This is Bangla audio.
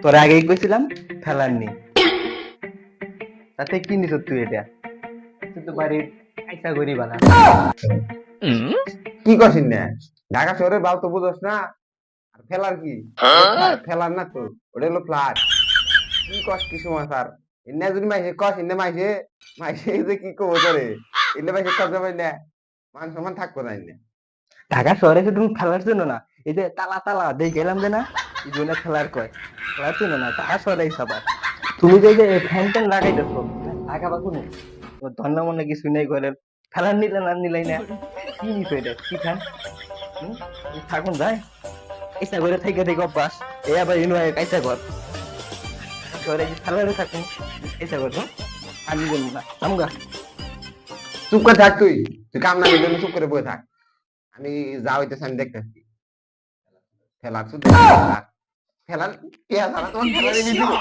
তোর আগেই কইছিলাম ফেলার নি, তাতে কি নিছ তুই এটা? তুই তো বাড়ির আইসা গরিব না। কি করছিস না? ঢাকা শহরের বাল তো বুঝোস না। আর ফেলার কি? ফেলার না তো, ওটা হলো ফ্ল্যাট। কি কস কি সময় স্যার? এনে যদি মাইসে কস এনে মাইসে মাইসে যে কি কবো তোরে? এনে মাইসে কস যাবে না, মান সম্মান থাকবো না এনে। ঢাকা শহরে শুধু খেলার জন্য না, এই যে তালা তালা দিয়ে গেলাম যে না, এই জন্য খেলার কয়, খেলার জন্য না, ঢাকা শহরে সবার। তুমি যে যে ফ্যান ট্যান লাগাইতেছো, লাগাবা কোনো ধন্য মনে কিছু নেই ঘরে, খেলার নিলে না নিলাই না, কি নিছো এটা? কি ফ্যান? থাকুন যায় কাইসা করে থেকে দেখো অভ্যাস, এ আবার ইনু কাইসা কর ঢাকা শহরে যে খেলারে থাকুন, কাইসা কর আমি বলবো না আমগা। চুপ করে থাক তুই। তুই কাম না করলে চুপ করে বসে থাক। আমি যা হইতেছে আমি দেখতেছি। ফেলার শুধু ফেলার কে ছাড়া তোমার ফেলার এনে দিল।